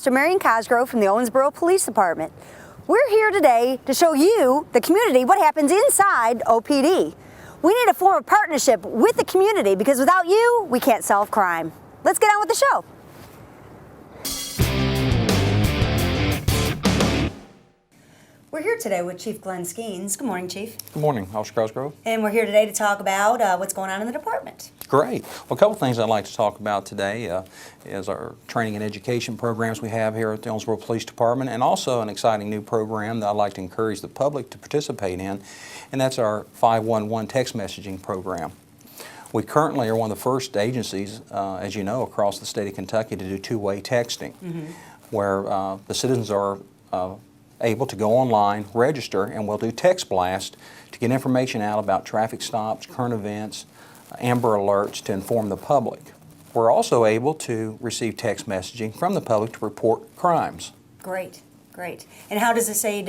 Officer Marion Cosgrove from the Owensboro Police Department. We're here today to show you, the community, what happens inside OPD. We need to form a partnership with the community because without you, we can't solve crime. Let's get on with the show. We're here today with Chief Glenn Skeens. Good morning, Chief. Good morning, Officer Cosgrove. And we're here today to talk about what's going on in the department. Great. Well, a couple things I'd like to talk about today is our training and education programs we have here at the Owensboro Police Department, and also an exciting new program that I'd like to encourage the public to participate in, and that's our 511 text messaging program. We currently are one of the first agencies, as you know, across the state of Kentucky to do two-way texting, where the citizens are able to go online, register, and we'll do text blast to get information out about traffic stops, current events, Amber Alerts to inform the public. We're also able to receive text messaging from the public to report crimes. Great, great. And how does this aid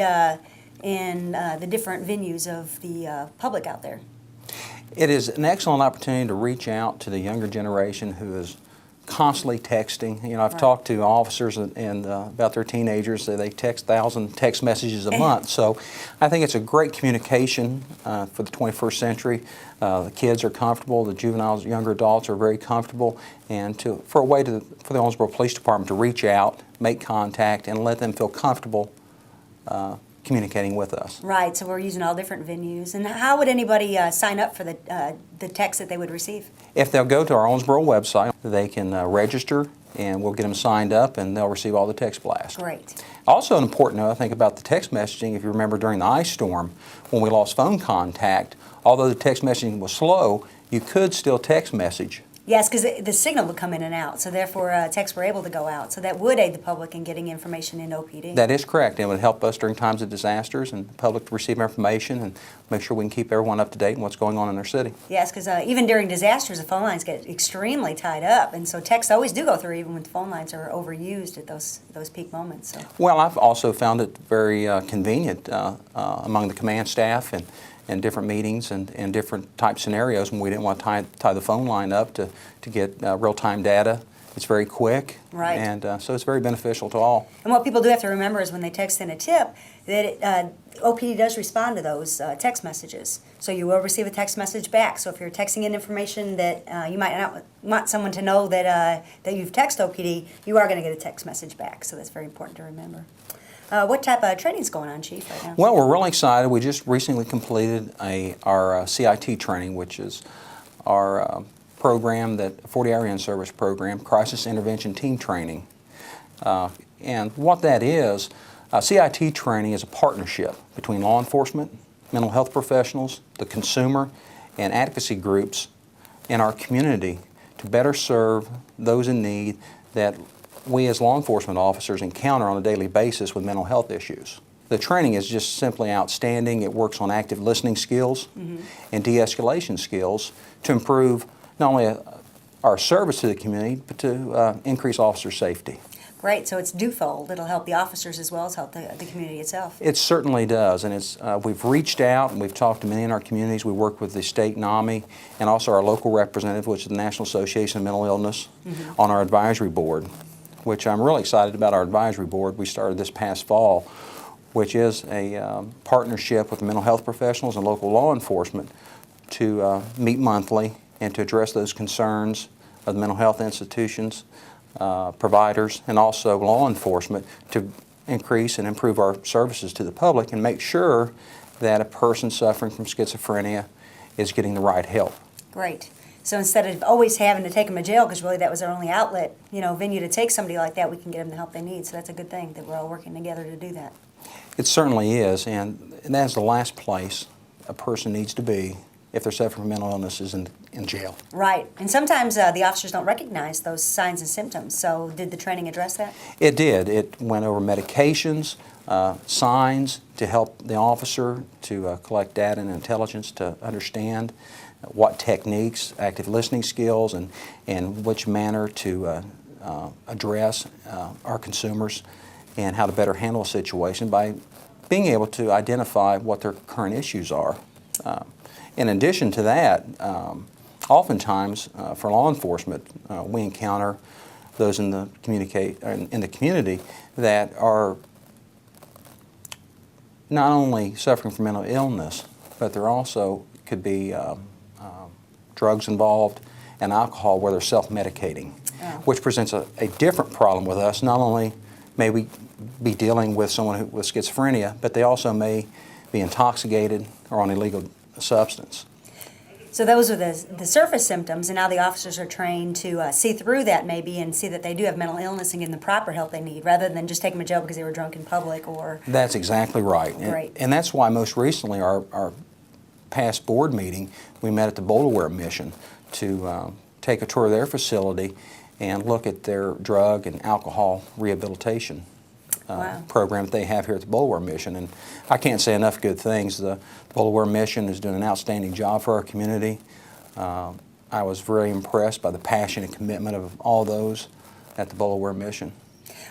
in the different venues of the public out there? It is an excellent opportunity to reach out to the younger generation who is constantly texting. You know, I've talked to officers and about their teenagers. They text 1,000 text messages a month. So I think it's a great communication for the 21st century. The kids are comfortable. The juveniles, younger adults are very comfortable. And for the Owensboro Police Department to reach out, make contact, and let them feel comfortable communicating with us. Right, so we're using all different venues. And how would anybody sign up for the text that they would receive? If they'll go to our Owensboro website, they can register, and we'll get them signed up, and they'll receive all the text blasts. Great. Also an important note, I think, about the text messaging, if you remember during the ice storm, when we lost phone contact, although the text messaging was slow, you could still text message. Yes, because the signal would come in and out, so therefore texts were able to go out. So that would aid the public in getting information in OPD. That is correct. It would help us during times of disasters and the public to receive information and make sure we can keep everyone up to date on what's going on in their city. Yes, because even during disasters, the phone lines get extremely tied up, and so texts always do go through, even when the phone lines are overused at those peak moments. So. Well, I've also found it very convenient among the command staff and different meetings and different type scenarios when we didn't want to tie the phone line up to get real-time data. It's very quick, right. And so it's very beneficial to all. And what people do have to remember is when they text in a tip, that OPD does respond to those text messages. So you will receive a text message back. So if you're texting in information that you might not want someone to know that you've texted OPD, you are going to get a text message back. So that's very important to remember. What type of training is going on, Chief, right now? Well, we're really excited. We just recently completed our CIT training, which is our program, that 40-hour in-service program, Crisis Intervention Team Training. And what that is, CIT training is a partnership between law enforcement, mental health professionals, the consumer, and advocacy groups in our community to better serve those in need that we as law enforcement officers encounter on a daily basis with mental health issues. The training is just simply outstanding. It works on active listening skills and de-escalation skills to improve not only our service to the community, but to increase officer safety. Great, so it's twofold. It'll help the officers as well as help the community itself. It certainly does, and we've reached out and we've talked to many in our communities. We work with the state NAMI and also our local representative, which is the National Association of Mental Illness, on our advisory board, which I'm really excited about. Our advisory board we started this past fall, which is a partnership with the mental health professionals and local law enforcement to meet monthly and to address those concerns of the mental health institutions, providers, and also law enforcement to increase and improve our services to the public and make sure that a person suffering from schizophrenia is getting the right help. Great. So instead of always having to take them to jail, because really that was our only outlet, venue to take somebody like that, we can get them the help they need. So that's a good thing that we're all working together to do that. It certainly is, and that's the last place a person needs to be if they're suffering from mental illness is in jail. Right, and sometimes the officers don't recognize those signs and symptoms. So did the training address that? It did. It went over medications, signs to help the officer to collect data and intelligence to understand what techniques, active listening skills, and which manner to address our consumers and how to better handle a situation by being able to identify what their current issues are. In addition to that, oftentimes for law enforcement, we encounter those in the community that are not only suffering from mental illness, but there also could be drugs involved and alcohol where they're self-medicating, which presents a different problem with us. Not only may we be dealing with someone with schizophrenia, but they also may be intoxicated or on illegal substance. So those are the surface symptoms, and now the officers are trained to see through that maybe and see that they do have mental illness and give them the proper help they need, rather than just take them to jail because they were drunk in public or... That's exactly right. Great. And that's why most recently our past board meeting, we met at the Boulderware Mission to take a tour of their facility and look at their drug and alcohol rehabilitation program that they have here at the Boulderware Mission. And I can't say enough good things. The Boulderware Mission is doing an outstanding job for our community. I was very impressed by the passion and commitment of all those at the Boulderware Mission.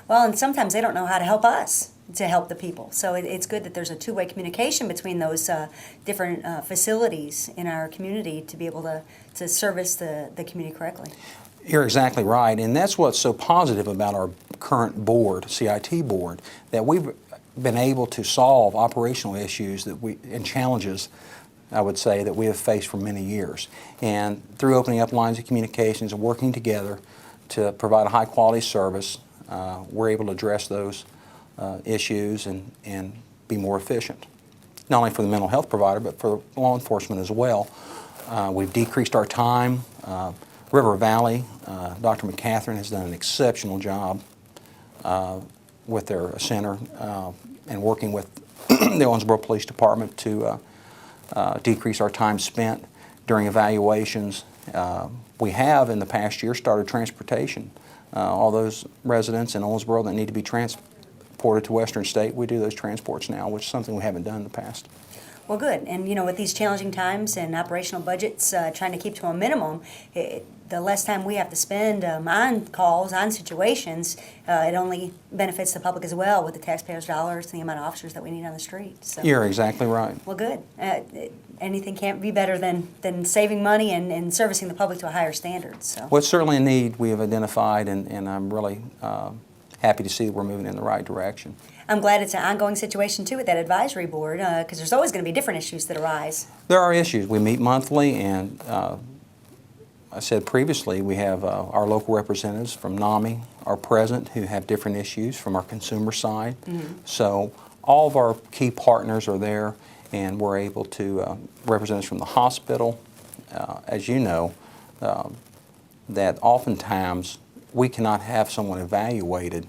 Well, and sometimes they don't know how to help us to help the people. So it's good that there's a two-way communication between those different facilities in our community to be able to service the community correctly. You're exactly right, and that's what's so positive about our current board, CIT board, that we've been able to solve operational issues and challenges, I would say, that we have faced for many years. And through opening up lines of communications and working together to provide a high-quality service, we're able to address those issues and be more efficient, not only for the mental health provider, but for law enforcement as well. We've decreased our time. River Valley, Dr. McCatherine has done an exceptional job with their center and working with the Owensboro Police Department to decrease our time spent during evaluations. We have in the past year started transportation. All those residents in Owensboro that need to be transported to Western State, we do those transports now, which is something we haven't done in the past. Well, good. And, you know, with these challenging times and operational budgets trying to keep to a minimum, the less time we have to spend on calls, on situations, it only benefits the public as well with the taxpayers' dollars and the amount of officers that we need on the street. So. You're exactly right. Well, good. Anything can't be better than saving money and servicing the public to a higher standard. So. Well, it's certainly a need we have identified, and I'm really happy to see that we're moving in the right direction. I'm glad it's an ongoing situation, too, with that advisory board, because there's always going to be different issues that arise. There are issues. We meet monthly, and I said previously, we have our local representatives from NAMI are present who have different issues from our consumer side. Mm-hmm. So all of our key partners are there, and we're able to representatives from the hospital. As you know, that oftentimes we cannot have someone evaluated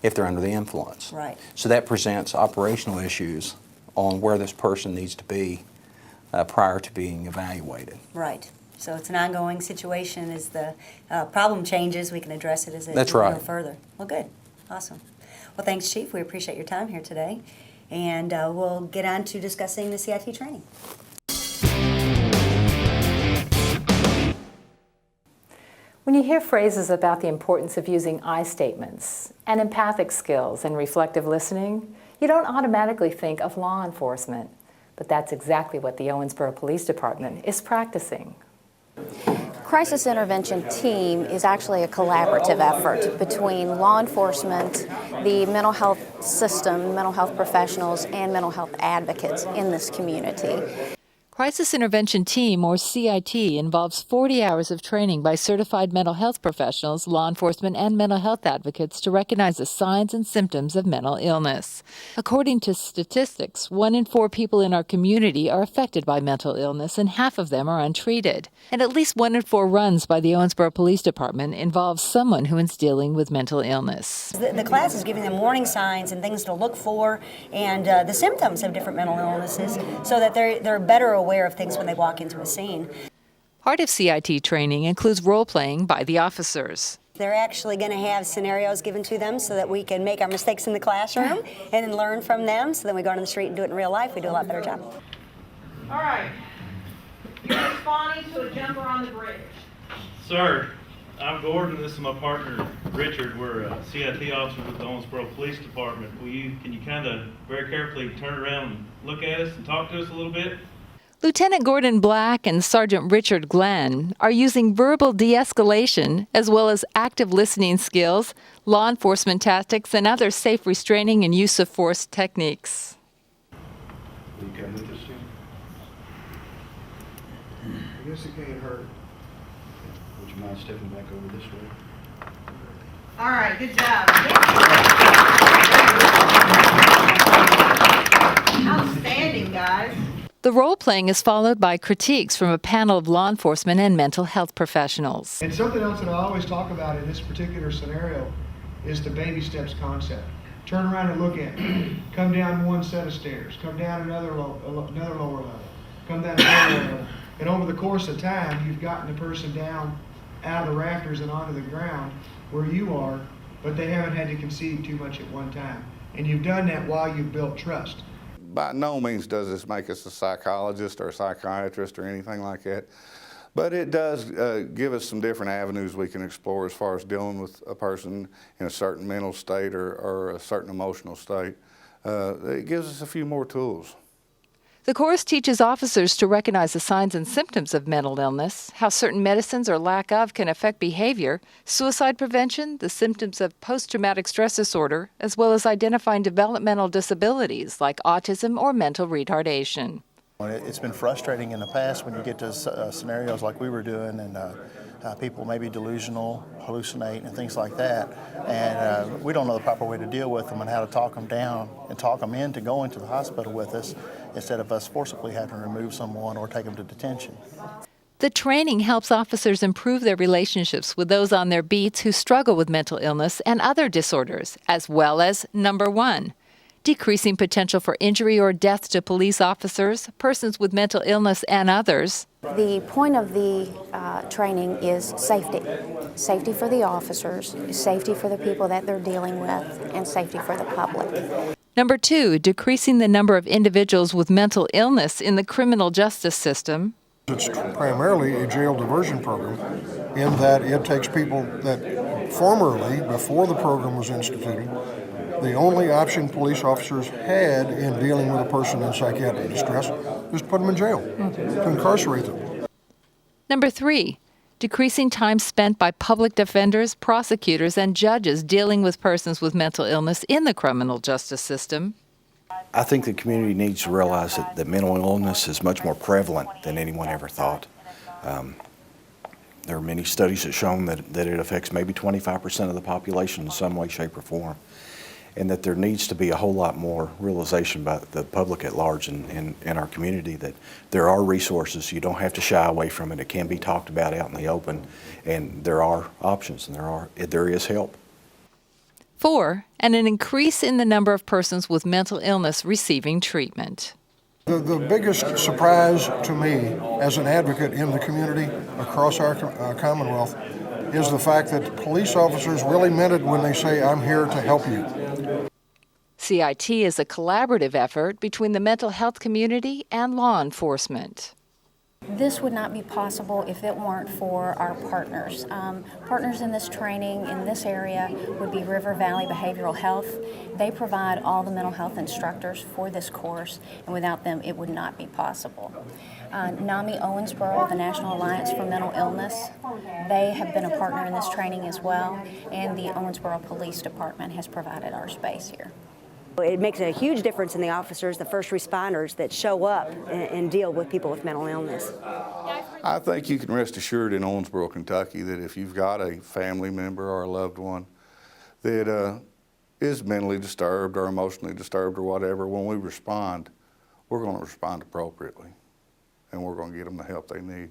if they're under the influence. Right. So that presents operational issues on where this person needs to be prior to being evaluated. Right. So it's an ongoing situation. As the problem changes, we can address it as it That's goes right. further. Well, good. Awesome. Well, thanks, Chief. We appreciate your time here today. And we'll get on to discussing the CIT training. When you hear phrases about the importance of using I statements and empathic skills and reflective listening, you don't automatically think of law enforcement. But that's exactly what the Owensboro Police Department is practicing. Crisis intervention team is actually a collaborative effort between law enforcement, the mental health system, mental health professionals, and mental health advocates in this community. Crisis Intervention Team, or CIT, involves 40 hours of training by certified mental health professionals, law enforcement, and mental health advocates to recognize the signs and symptoms of mental illness. According to statistics, 1 in 4 people in our community are affected by mental illness, and half of them are untreated. And at least 1 in 4 runs by the Owensboro Police Department involves someone who is dealing with mental illness. The class is giving them warning signs and things to look for and the symptoms of different mental illnesses so that they're better aware of things when they walk into a scene. Part of CIT training includes role-playing by the officers. They're actually going to have scenarios given to them so that we can make our mistakes in the classroom and then learn from them, so then we go on the street and do it in real life. We do a lot better job. All right. You're responding to a jumper on the bridge. Sir, I'm Gordon. This is my partner, Richard. We're CIT officers with the Owensboro Police Department. Can you kind of very carefully turn around and look at us and talk to us a little bit? Lieutenant Gordon Black and Sergeant Richard Glenn are using verbal de-escalation as well as active listening skills, law enforcement tactics, and other safe restraining and use of force techniques. Will you come with us, Jim? I guess it can't hurt. Would you mind stepping back over this way? All right, good job. Outstanding, guys. The role-playing is followed by critiques from a panel of law enforcement and mental health professionals. And something else that I always talk about in this particular scenario is the baby steps concept. Turn around and look at it. Come down one set of stairs. Come down another lower level. Come down another level. And over the course of time, you've gotten the person down out of the rafters and onto the ground where you are, but they haven't had to concede too much at one time. And you've done that while you've built trust. By no means does this make us a psychologist or a psychiatrist or anything like that, but it does give us some different avenues we can explore as far as dealing with a person in a certain mental state or a certain emotional state. It gives us a few more tools. The course teaches officers to recognize the signs and symptoms of mental illness, how certain medicines or lack of can affect behavior, suicide prevention, the symptoms of post-traumatic stress disorder, as well as identifying developmental disabilities like autism or mental retardation. It's been frustrating in the past when you get to scenarios like we were doing, and people may be delusional, hallucinate, and things like that. And we don't know the proper way to deal with them and how to talk them down and talk them into going to the hospital with us instead of us forcibly having to remove someone or take them to detention. The training helps officers improve their relationships with those on their beats who struggle with mental illness and other disorders, as well as, number one, decreasing potential for injury or death to police officers, persons with mental illness, and others. The point of the training is safety. Safety for the officers, safety for the people that they're dealing with, and safety for the public. Number two, decreasing the number of individuals with mental illness in the criminal justice system. It's primarily a jail diversion program in that it takes people that formerly, before the program was instituted, the only option police officers had in dealing with a person in psychiatric distress was to put them in jail, to incarcerate them. Number three, decreasing time spent by public defenders, prosecutors, and judges dealing with persons with mental illness in the criminal justice system. I think the community needs to realize that mental illness is much more prevalent than anyone ever thought. There are many studies that have shown that it affects maybe 25% of the population in some way, shape, or form, and that there needs to be a whole lot more realization by the public at large in our community that there are resources. You don't have to shy away from it. It can be talked about out in the open, and there are options, and there is help. 4, and an increase in the number of persons with mental illness receiving treatment. The biggest surprise to me as an advocate in the community across our Commonwealth is the fact that police officers really meant it when they say, "I'm here to help you." CIT is a collaborative effort between the mental health community and law enforcement. This would not be possible if it weren't for our partners. Partners in this training in this area would be River Valley Behavioral Health. They provide all the mental health instructors for this course, and without them it would not be possible. NAMI Owensboro, the National Alliance for Mental Illness, they have been a partner in this training as well, and the Owensboro Police Department has provided our space here. It makes a huge difference in the officers, the first responders that show up and deal with people with mental illness. I think you can rest assured in Owensboro, Kentucky, that if you've got a family member or a loved one that is mentally disturbed or emotionally disturbed or whatever, when we respond, we're going to respond appropriately, and we're going to get them the help they need.